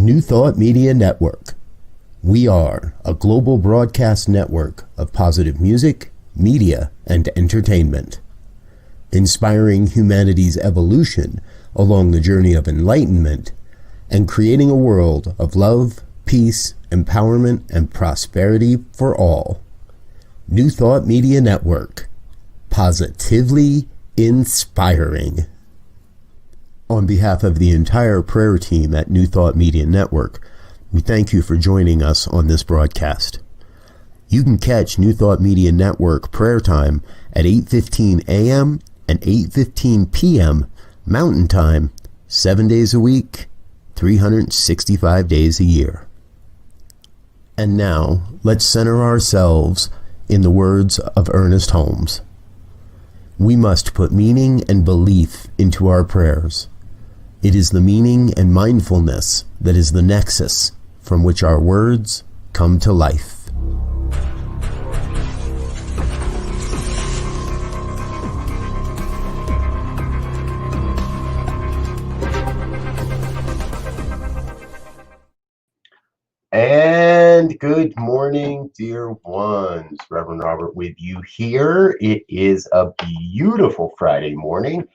New Thought Media Network. We are a global broadcast network of positive music, media, and entertainment, inspiring humanity's evolution along the journey of enlightenment and creating a world of love, peace, empowerment, and prosperity for all. New Thought Media Network. Positively inspiring. On behalf of the entire prayer team at New Thought Media Network, we thank you for joining us on this broadcast. You can catch New Thought Media Network prayer time at 8:15 a.m. and 8:15 p.m. Mountain Time, 7 days a week, 365 days a year. And now, let's center ourselves in the words of Ernest Holmes. We must put meaning and belief into our prayers. It is the meaning and mindfulness that is the nexus from which our words come to life. And good morning, dear ones. Reverend Robert with you here. It is a beautiful Friday morning,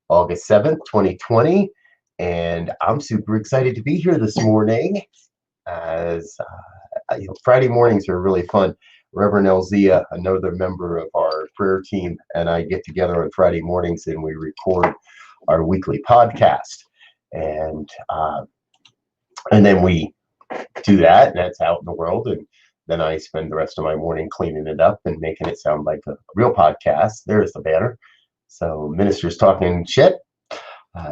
August 7th, 2020. And I'm super excited to be here this morning as Friday mornings are really fun. Reverend Elzia, another member of our prayer team, and I get together on Friday mornings and we record our weekly podcast. And then we do that, and that's out in the world, and then I spend the rest of my morning cleaning it up and making it sound like a real podcast. There's the banner. So Ministers Talking Shit.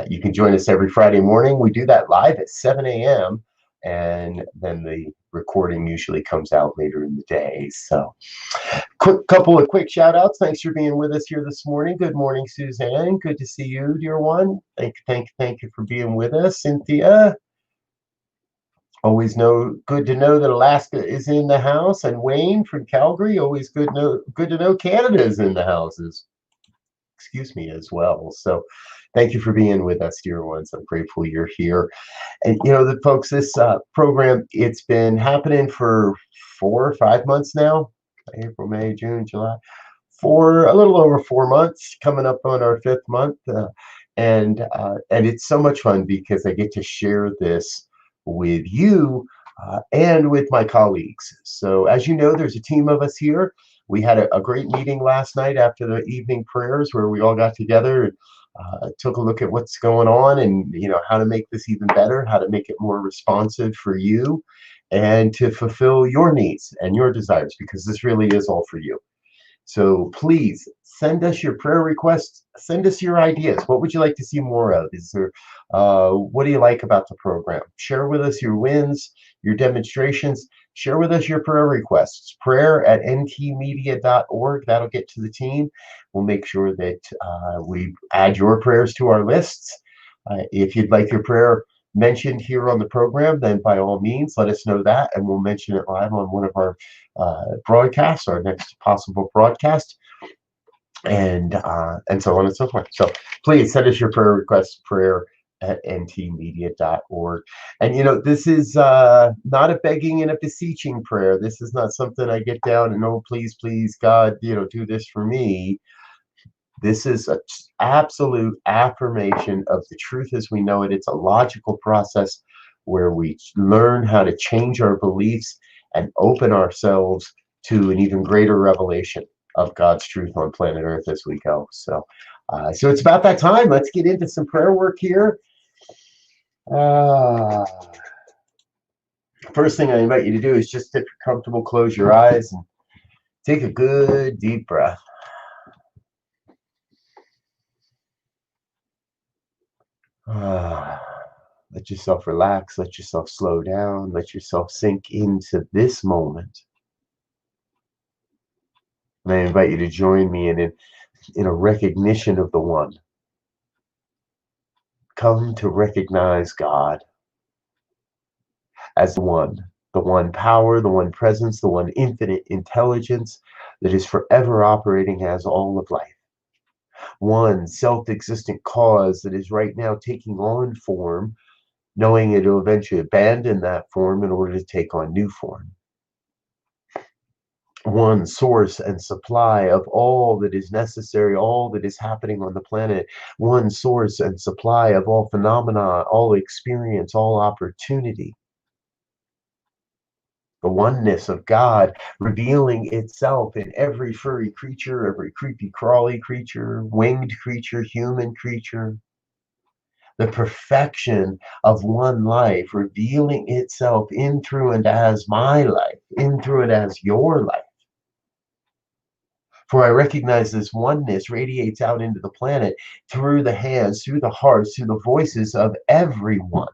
You can join us every Friday morning. We do that live at 7 a.m. and then the recording usually comes out later in the day. So couple of quick shout outs. Thanks for being with us here this morning. Good morning, Suzanne. Good to see you, dear one. Thank you for being with us. Cynthia. Always good to know that Alaska is in the house, and Wayne from Calgary. Always good to know Canada is in the houses. Excuse me as well. So, thank you for being with us, dear ones. I'm grateful you're here. And the folks, this program, it's been happening for 4 or 5 months now. April, May, June, July. For a little over 4 months, coming up on our 5th month, and it's so much fun because I get to share this with you and with my colleagues. So as you know, there's a team of us here. We had a great meeting last night after the evening prayers where we all got together and took a look at what's going on and how to make this even better, how to make it more responsive for you and to fulfill your needs and your desires, because this really is all for you. So please send us your prayer requests. Send us your ideas. What would you like to see more of? What do you like about the program? Share with us your wins, your demonstrations. Share with us your prayer requests. prayer@ntmedia.org. That'll get to the team. We'll make sure that we add your prayers to our lists. If you'd like your prayer mentioned here on the program, then by all means, let us know that, and we'll mention it live on one of our broadcasts, our next possible broadcast, and so on and so forth. So please send us your prayer requests, prayer@ntmedia.org. And this is not a begging and a beseeching prayer. This is not something I get down and, oh, please, God, do this for me. This is an absolute affirmation of the truth as we know it. It's a logical process where we learn how to change our beliefs and open ourselves to an even greater revelation of God's truth on planet Earth as we go. So it's about that time. Let's get into some prayer work here. First thing I invite you to do is just, if you're comfortable, close your eyes and take a good deep breath. Let yourself relax, let yourself slow down, let yourself sink into this moment. And I invite you to join me in a recognition of the One. Come to recognize God as the one power, the one presence, the one infinite intelligence that is forever operating as all of life. One self-existent cause that is right now taking on form knowing it'll eventually abandon that form in order to take on new form. One source and supply of all that is necessary, all that is happening on the planet, one source and supply of all phenomena, all experience, all opportunity. The oneness of God revealing itself in every furry creature, every creepy crawly creature, winged creature, human creature. The perfection of one life revealing itself in, through, and as my life, in, through, and as your life. For I recognize this oneness radiates out into the planet through the hands, through the hearts, through the voices of everyone.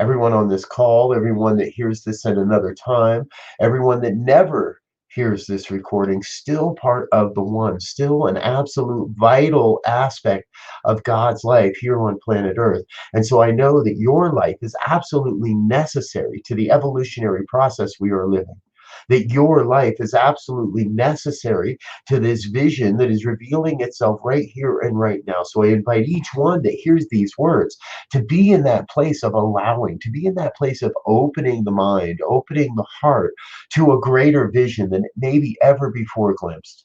Everyone on this call, everyone that hears this at another time, everyone that never hears this recording, still part of the one, still an absolute vital aspect of God's life here on planet Earth. And so I know that your life is absolutely necessary to the evolutionary process we are living. That your life is absolutely necessary to this vision that is revealing itself right here and right now. So I invite each one that hears these words to be in that place of allowing, to be in that place of opening the mind, opening the heart to a greater vision than maybe ever before glimpsed.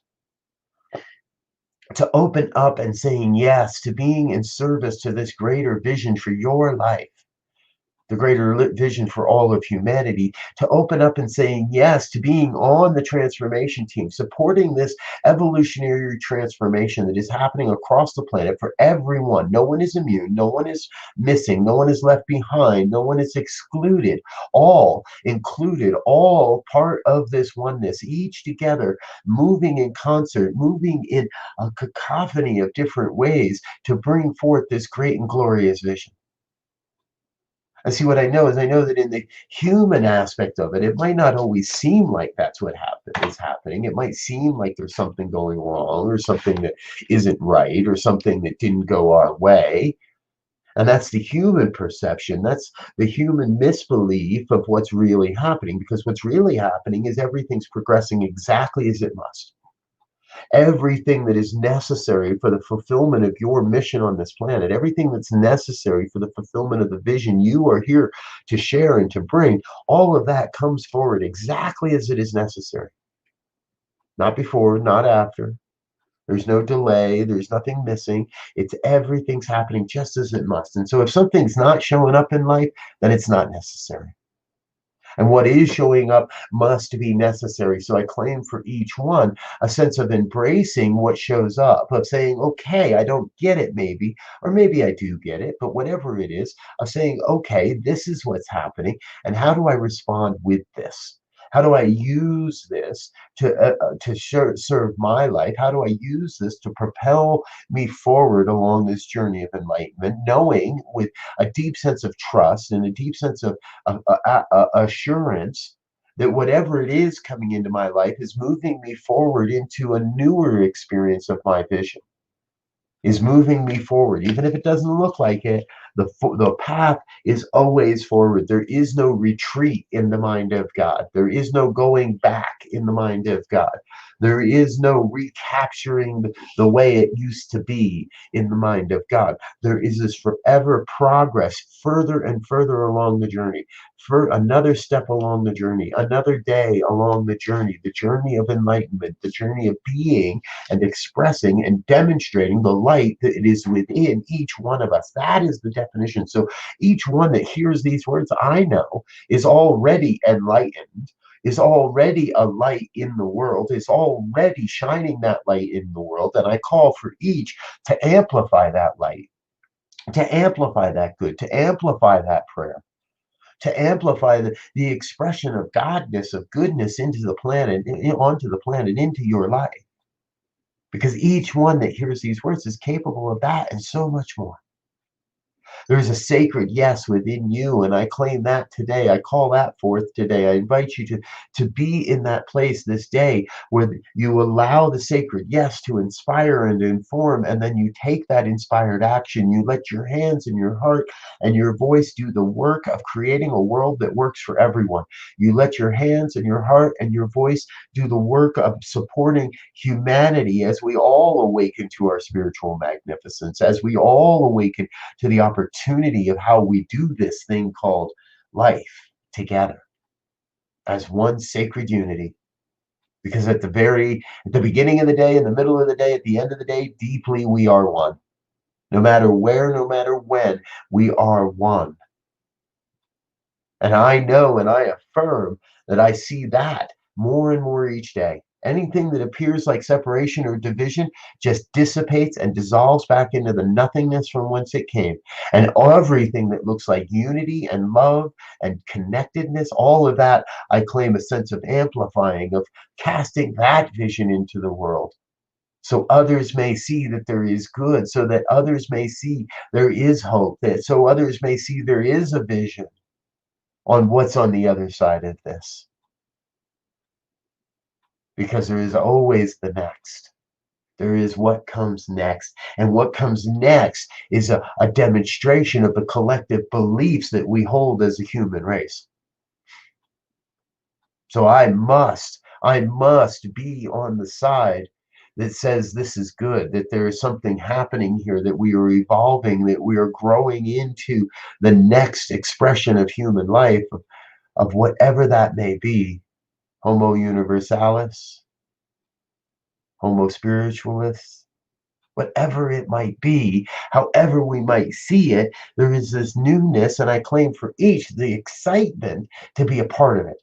To open up and saying yes to being in service to this greater vision for your life, the greater vision for all of humanity, to open up and saying yes to being on the transformation team, supporting this evolutionary transformation that is happening across the planet for everyone. No one is immune, no one is missing, no one is left behind, no one is excluded, all included, all part of this oneness, each together, moving in concert, moving in a cacophony of different ways to bring forth this great and glorious vision. And see, what I know is I know that in the human aspect of it, it might not always seem like that's what is happening. It might seem like there's something going wrong or something that isn't right or something that didn't go our way. And that's the human perception. That's the human misbelief of what's really happening, because what's really happening is everything's progressing exactly as it must. Everything that is necessary for the fulfillment of your mission on this planet, everything that's necessary for the fulfillment of the vision you are here to share and to bring, all of that comes forward exactly as it is necessary. Not before, not after. There's no delay. There's nothing missing. It's everything's happening just as it must. And so if something's not showing up in life, then it's not necessary. And what is showing up must be necessary. So I claim for each one a sense of embracing what shows up, of saying, okay, I don't get it maybe, or maybe I do get it, but whatever it is, of saying, okay, this is what's happening, and how do I respond with this? How do I use this to serve my life? How do I use this to propel me forward along this journey of enlightenment, knowing with a deep sense of trust and a deep sense of assurance that whatever it is coming into my life is moving me forward into a newer experience of my vision, is moving me forward. Even if it doesn't look like it, the path is always forward. There is no retreat in the mind of God. There is no going back in the mind of God. There is no recapturing the way it used to be in the mind of God. There is this forever progress further and further along the journey, for another step along the journey, another day along the journey of enlightenment, the journey of being and expressing and demonstrating the light that it is within each one of us. That is the definition. So each one that hears these words, I know, is already enlightened, is already a light in the world, is already shining that light in the world. And I call for each to amplify that light, to amplify that good, to amplify that prayer, to amplify the expression of godness, of goodness into the planet, onto the planet, into your life. Because each one that hears these words is capable of that and so much more. There's a sacred yes within you, and I claim that today. I call that forth today. I invite you to be in that place this day where you allow the sacred yes to inspire and inform, and then you take that inspired action. You let your hands and your heart and your voice do the work of creating a world that works for everyone. You let your hands and your heart and your voice do the work of supporting humanity as we all awaken to our spiritual magnificence, as we all awaken to the opportunity opportunity of how we do this thing called life together as one sacred unity. Because at the beginning of the day, in the middle of the day, at the end of the day, deeply we are one. No matter where, no matter when, we are one. And I know and I affirm that I see that more and more each day. Anything that appears like separation or division just dissipates and dissolves back into the nothingness from whence it came. And everything that looks like unity and love and connectedness, all of that, I claim a sense of amplifying, of casting that vision into the world. So others may see that there is good, so that others may see there is hope, that so others may see there is a vision on what's on the other side of this. Because there is always the next. There is what comes next. And what comes next is a demonstration of the collective beliefs that we hold as a human race. So I must be on the side that says this is good, that there is something happening here, that we are evolving, that we are growing into the next expression of human life, of whatever that may be. Homo universalis, Homo spiritualis, whatever it might be, however we might see it, there is this newness, and I claim for each the excitement to be a part of it.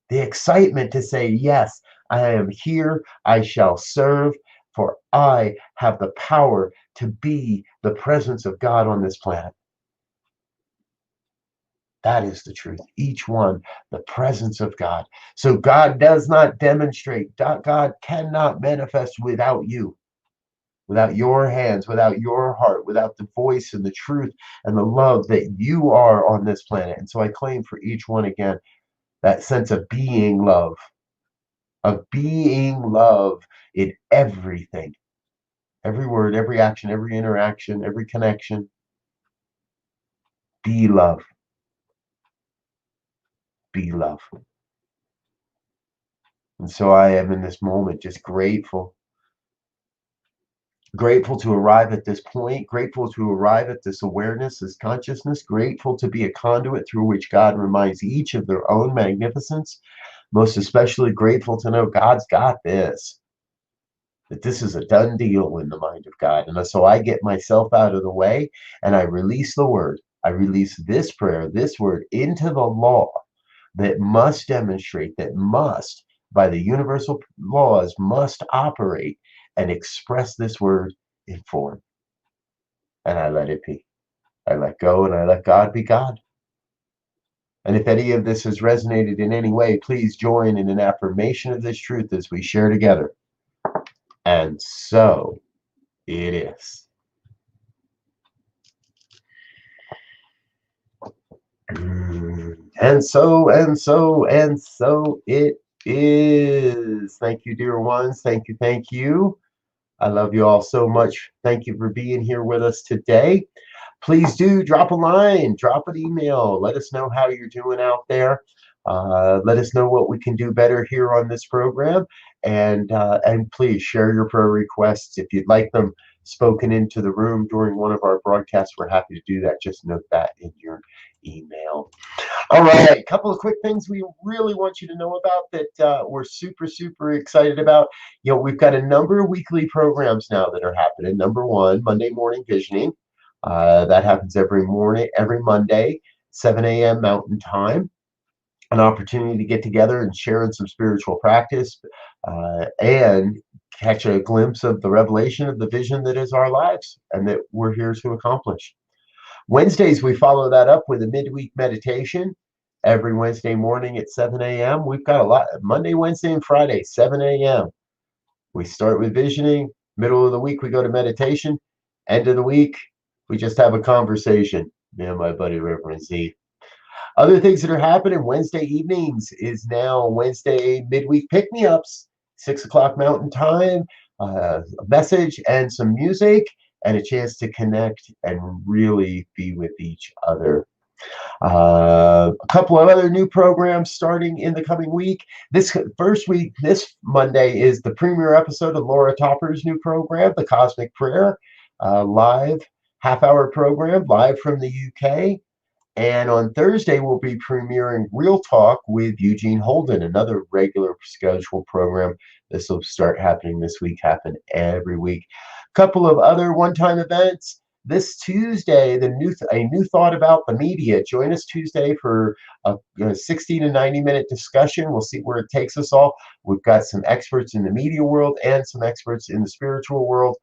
The excitement to say, yes, I am here, I shall serve, for I have the power to be the presence of God on this planet. That is the truth. Each one, the presence of God. So God does not demonstrate, God cannot manifest without you, without your hands, without your heart, without the voice and the truth and the love that you are on this planet. And so I claim for each one again that sense of being love in everything, every word, every action, every interaction, every connection. Be love. Be love. And so I am in this moment just grateful to arrive at this point, grateful to arrive at this awareness, this consciousness, grateful to be a conduit through which God reminds each of their own magnificence, most especially grateful to know God's got this, that this is a done deal in the mind of God. And so I get myself out of the way and I release the word. I release this prayer, this word into the law that must demonstrate, that must, by the universal laws, must operate and express this word in form. And I let it be. I let go and I let God be God. And if any of this has resonated in any way, please join in an affirmation of this truth as we share together. And so it is. And so it is. Thank you, dear ones. Thank you. Thank you. I love you all so much. Thank you for being here with us today. Please do drop a line, drop an email. Let us know how you're doing out there. Let us know what we can do better here on this program. And please share your prayer requests. If you'd like them spoken into the room during one of our broadcasts, we're happy to do that. Just note that in your email. All right, a couple of quick things we really want you to know about that we're super, super excited about. You know, we've got a number of weekly programs now that are happening. Number one, Monday Morning Visioning. That happens every morning, every Monday, 7 a.m. Mountain Time. An opportunity to get together and share in some spiritual practice and catch a glimpse of the revelation of the vision that is our lives and that we're here to accomplish. Wednesdays, we follow that up with a midweek meditation every Wednesday morning at 7 a.m. We've got a lot, Monday, Wednesday, and Friday, 7 a.m. We start with visioning. Middle of the week, we go to meditation. End of the week, we just have a conversation. Me and my buddy, Reverend Z. Other things that are happening Wednesday evenings is now Wednesday midweek pick-me-ups, 6 o'clock Mountain Time, a message and some music, and a chance to connect and really be with each other. A couple of other new programs starting in the coming week. This first week, this Monday, is the premiere episode of Laura Topper's new program, The Cosmic Prayer, live half-hour program live from the UK. And on Thursday, we'll be premiering Real Talk with Eugene Holden, another regular scheduled program. This will start happening this week, happen every week. Couple of other one-time events. This Tuesday, a new thought about the media. Join us Tuesday for a 60 to 90-minute discussion. We'll see where it takes us all. We've got some experts in the media world and some experts in the spiritual world,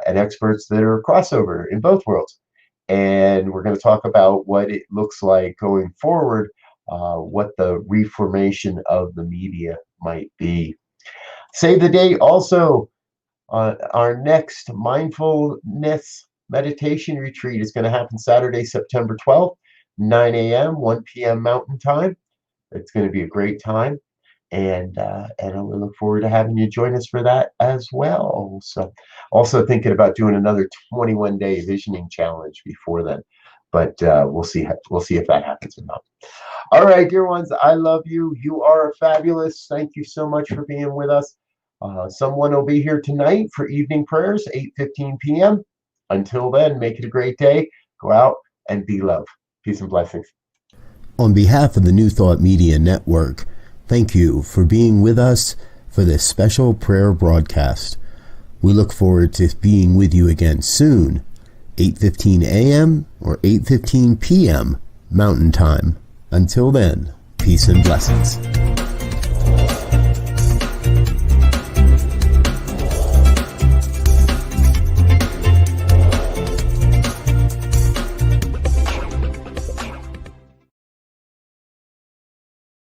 and experts that are crossover in both worlds. And we're going to talk about what it looks like going forward, what the reformation of the media might be. Save the date also. Our next mindfulness meditation retreat is going to happen Saturday, September 12th, 9 a.m., 1 p.m. Mountain Time. It's going to be a great time. And we look forward to having you join us for that as well. So also thinking about doing another 21-day visioning challenge before then. But we'll see if that happens or not. All right, dear ones, I love you. You are fabulous. Thank you so much for being with us. Someone will be here tonight for evening prayers, 8:15 p.m. Until then, make it a great day. Go out and be love. Peace and blessings. On behalf of the New Thought Media Network, thank you for being with us for this special prayer broadcast. We look forward to being with you again soon, 8:15 a.m. or 8:15 p.m. Mountain Time. Until then, peace and blessings.